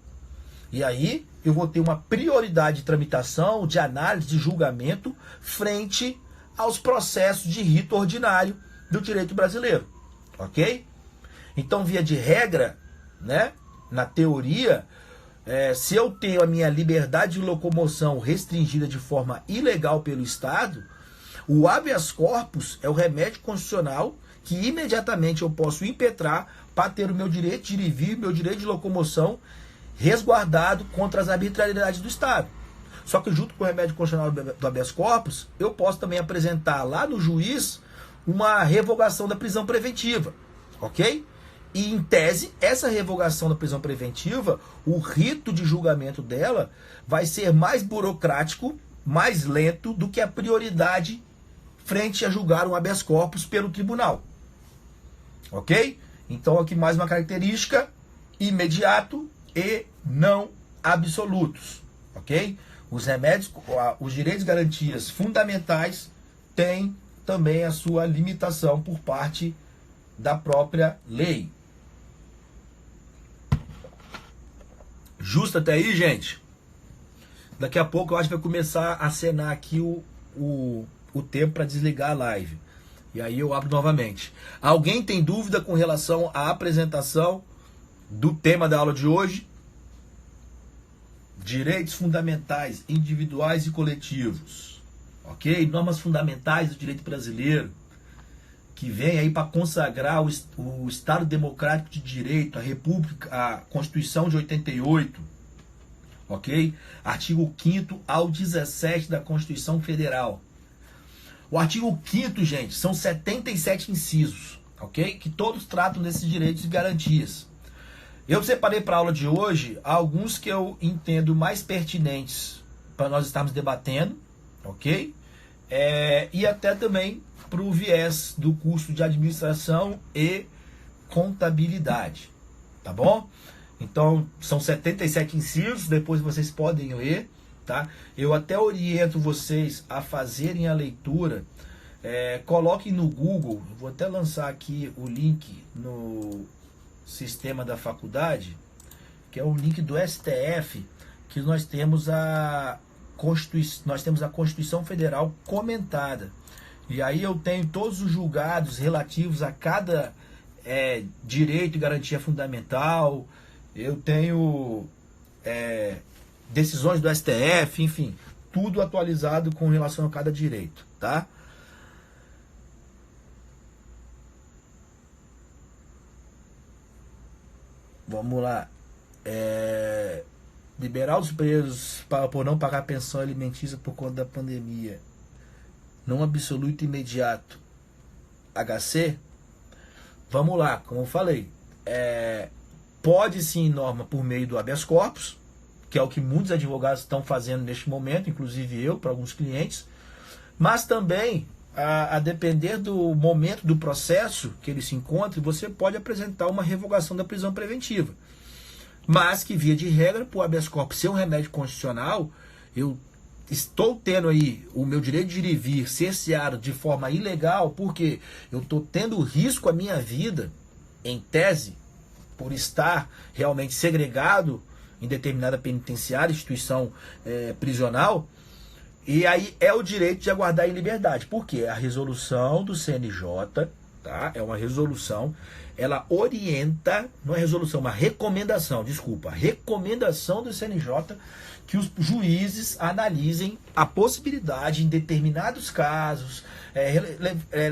E aí eu vou ter uma prioridade de tramitação, de análise, de julgamento, frente aos processos de rito ordinário do direito brasileiro, ok? Então, via de regra, né, na teoria, se eu tenho a minha liberdade de locomoção restringida de forma ilegal pelo Estado, o habeas corpus é o remédio constitucional que imediatamente eu posso impetrar para ter o meu direito de ir e vir, meu direito de locomoção resguardado contra as arbitrariedades do Estado. Só que junto com o remédio constitucional do habeas corpus, eu posso também apresentar lá no juiz uma revogação da prisão preventiva, ok? E em tese, essa revogação da prisão preventiva, o rito de julgamento dela vai ser mais burocrático, mais lento do que a prioridade frente a julgar um habeas corpus pelo tribunal, ok? Então aqui mais uma característica: imediato e não absolutos, ok? Os remédios, os direitos e garantias fundamentais têm também a sua limitação por parte da própria lei. Justo até aí, gente? Daqui a pouco eu acho que vai começar a acenar aqui o tempo para desligar a live. E aí eu abro novamente. Alguém tem dúvida com relação à apresentação do tema da aula de hoje? Direitos fundamentais, individuais e coletivos, ok? Normas fundamentais do direito brasileiro, que vem aí para consagrar o Estado Democrático de Direito, a República, a Constituição de 88, ok? Artigo 5º ao 17 da Constituição Federal. O artigo 5º, gente, são 77 incisos, ok? Que todos tratam desses direitos e garantias. Eu separei para a aula de hoje alguns que eu entendo mais pertinentes para nós estarmos debatendo, ok? E até também para o viés do curso de administração e contabilidade, tá bom? Então, são 77 incisos, depois vocês podem ler, tá? Eu até oriento vocês a fazerem a leitura. Coloquem no Google, vou até lançar aqui o link no sistema da faculdade, que é o link do STF, que nós temos a Constituição Federal comentada. E aí eu tenho todos os julgados relativos a cada direito e garantia fundamental, eu tenho decisões do STF, enfim, tudo atualizado com relação a cada direito, tá? Vamos lá. Liberar os presos por não pagar pensão alimentícia por conta da pandemia, não absoluto imediato, HC. Vamos lá, como eu falei, pode sim, norma, por meio do habeas corpus, que é o que muitos advogados estão fazendo neste momento, inclusive eu, para alguns clientes, mas também, a depender do momento do processo que ele se encontre, você pode apresentar uma revogação da prisão preventiva. Mas que, via de regra, por habeas corpus ser um remédio constitucional, eu estou tendo aí o meu direito de ir e vir cerceado de forma ilegal, porque eu estou tendo risco à minha vida, em tese, por estar realmente segregado em determinada penitenciária, instituição prisional, e aí é o direito de aguardar em liberdade. Por quê? A resolução do CNJ, tá? É uma resolução, ela orienta, não é resolução, uma recomendação, desculpa, recomendação do CNJ que os juízes analisem a possibilidade, em determinados casos,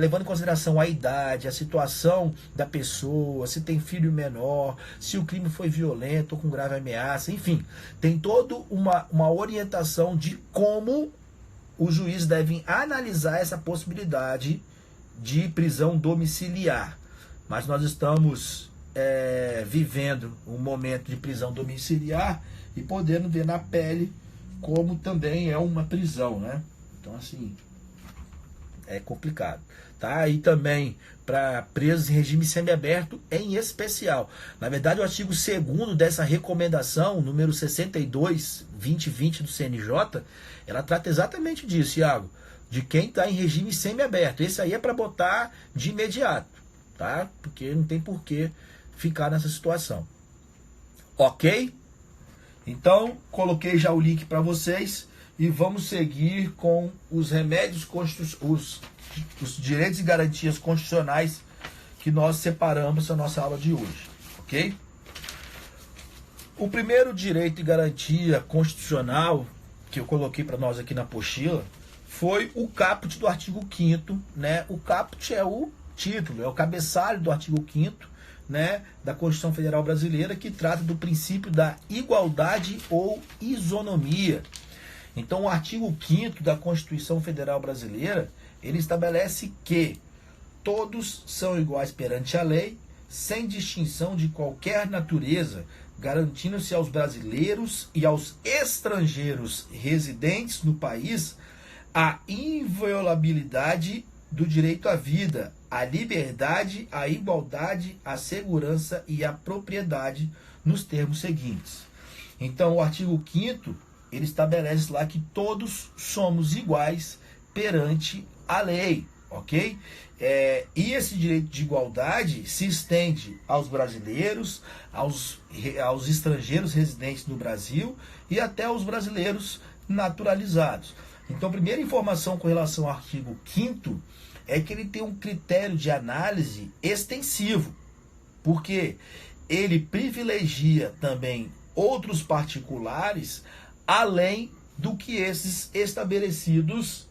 levando em consideração a idade, a situação da pessoa, se tem filho menor, se o crime foi violento ou com grave ameaça, enfim, tem toda uma orientação de como os juízes devem analisar essa possibilidade de prisão domiciliar. Mas nós estamos vivendo um momento de prisão domiciliar e podendo ver na pele como também é uma prisão, né? Então, assim, é complicado, tá? E também para presos em regime semiaberto em especial. Na verdade, o artigo 2º dessa recomendação, número 62/2020 do CNJ, ela trata exatamente disso, Iago, de quem está em regime semiaberto. Esse aí é para botar de imediato, tá? Porque não tem por que ficar nessa situação. Ok? Então, coloquei já o link para vocês e vamos seguir com os remédios, os direitos e garantias constitucionais que nós separamos na nossa aula de hoje, ok? O primeiro direito e garantia constitucional que eu coloquei para nós aqui na apostila foi o caput do artigo 5º, né? O caput é o título, é o cabeçalho do artigo 5º, né, da Constituição Federal Brasileira, que trata do princípio da igualdade ou isonomia. Então, o artigo 5º da Constituição Federal Brasileira, ele estabelece que todos são iguais perante a lei, sem distinção de qualquer natureza, garantindo-se aos brasileiros e aos estrangeiros residentes no país a inviolabilidade do direito à vida, à liberdade, à igualdade, à segurança e à propriedade nos termos seguintes. Então, o artigo 5º, ele estabelece lá que todos somos iguais perante a lei, ok? E esse direito de igualdade se estende aos brasileiros, aos estrangeiros residentes no Brasil e até aos brasileiros naturalizados. Então, a primeira informação com relação ao artigo 5º é que ele tem um critério de análise extensivo, porque ele privilegia também outros particulares além do que esses estabelecidos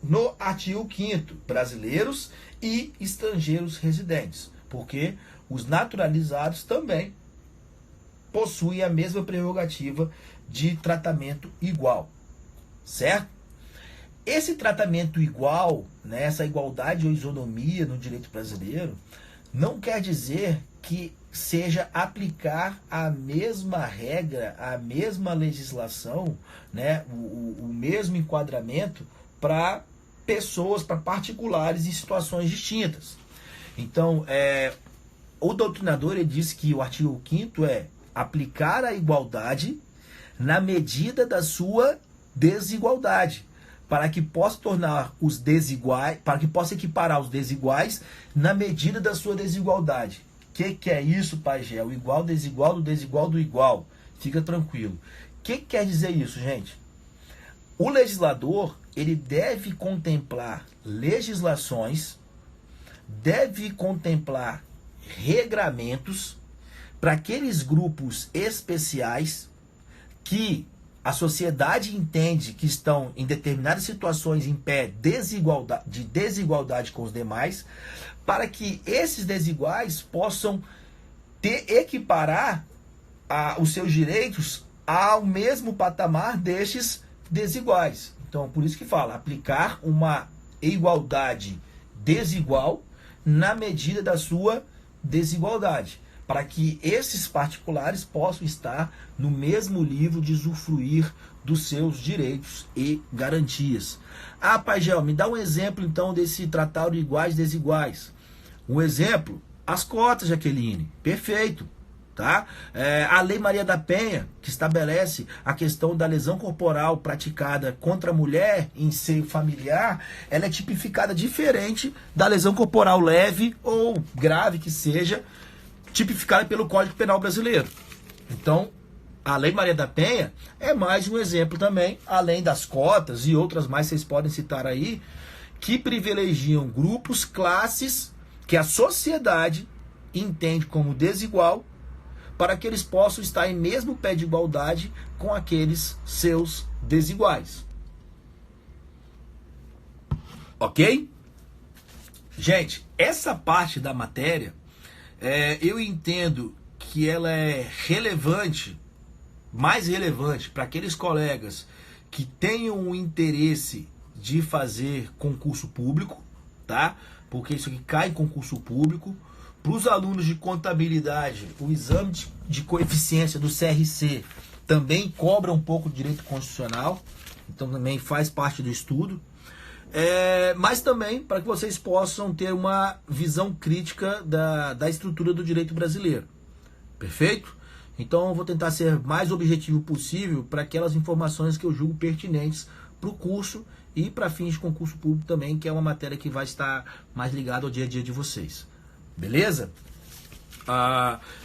no artigo 5º, brasileiros e estrangeiros residentes, porque os naturalizados também possuem a mesma prerrogativa de tratamento igual, certo? Esse tratamento igual, né, essa igualdade ou isonomia no direito brasileiro, não quer dizer que seja aplicar a mesma regra, a mesma legislação, né, o mesmo enquadramento para pessoas, para particulares em situações distintas. Então, o doutrinador ele diz que o artigo 5º é aplicar a igualdade na medida da sua desigualdade, para que possa tornar os desiguais, para que possa equiparar os desiguais na medida da sua desigualdade. Que é isso, Pajé? O igual, desigual, do desigual, do igual. Fica tranquilo. O que quer dizer isso, gente? O legislador, ele deve contemplar legislações, deve contemplar regramentos para aqueles grupos especiais que a sociedade entende que estão em determinadas situações em pé de desigualdade com os demais, para que esses desiguais possam equiparar os seus direitos ao mesmo patamar destes desiguais. Então, por isso que fala, aplicar uma igualdade desigual na medida da sua desigualdade, para que esses particulares possam estar no mesmo nível de usufruir dos seus direitos e garantias. Ah, Pajé, me dá um exemplo então desse tratado iguais e desiguais. Um exemplo, as cotas, Jaqueline. Perfeito. Tá? A Lei Maria da Penha, que estabelece a questão da lesão corporal praticada contra a mulher em seio familiar, ela é tipificada diferente da lesão corporal leve ou grave que seja, tipificada pelo Código Penal brasileiro. Então, a Lei Maria da Penha é mais um exemplo também, além das cotas e outras mais vocês podem citar aí, que privilegiam grupos, classes que a sociedade entende como desigual, para que eles possam estar em mesmo pé de igualdade com aqueles seus desiguais. Ok? Gente, essa parte da matéria, eu entendo que ela é relevante, mais relevante para aqueles colegas que tenham o interesse de fazer concurso público, tá? Porque isso aqui cai em concurso público. Para os alunos de contabilidade, o exame de coeficiência do CRC também cobra um pouco de direito constitucional, então também faz parte do estudo. Mas também para que vocês possam ter uma visão crítica da estrutura do direito brasileiro. Perfeito? Então eu vou tentar ser mais objetivo possível para aquelas informações que eu julgo pertinentes para o curso e para fins de concurso público também, que é uma matéria que vai estar mais ligada ao dia a dia de vocês. Beleza?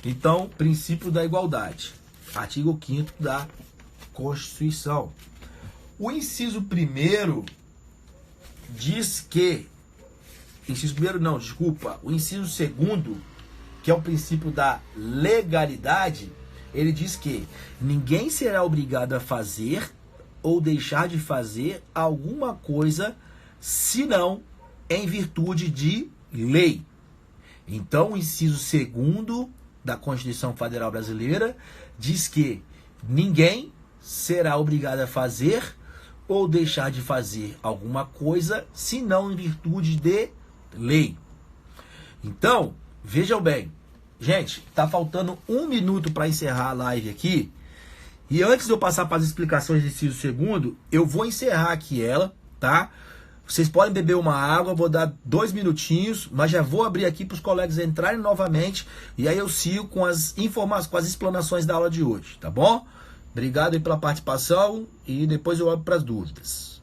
Então, princípio da igualdade. Artigo 5º da Constituição. O inciso 1º diz que... Inciso 1º não, desculpa. O inciso 2º, que é o princípio da legalidade, ele diz que ninguém será obrigado a fazer ou deixar de fazer alguma coisa, senão em virtude de lei. Então, o inciso 2º da Constituição Federal Brasileira diz que ninguém será obrigado a fazer ou deixar de fazer alguma coisa, senão em virtude de lei. Então, vejam bem, gente, tá faltando 1 minuto para encerrar a live aqui. E antes de eu passar para as explicações do inciso 2º, eu vou encerrar aqui ela, tá? Vocês podem beber uma água, vou dar 2 minutinhos, mas já vou abrir aqui para os colegas entrarem novamente e aí eu sigo com as informações, com as explanações da aula de hoje, tá bom? Obrigado aí pela participação e depois eu abro para as dúvidas.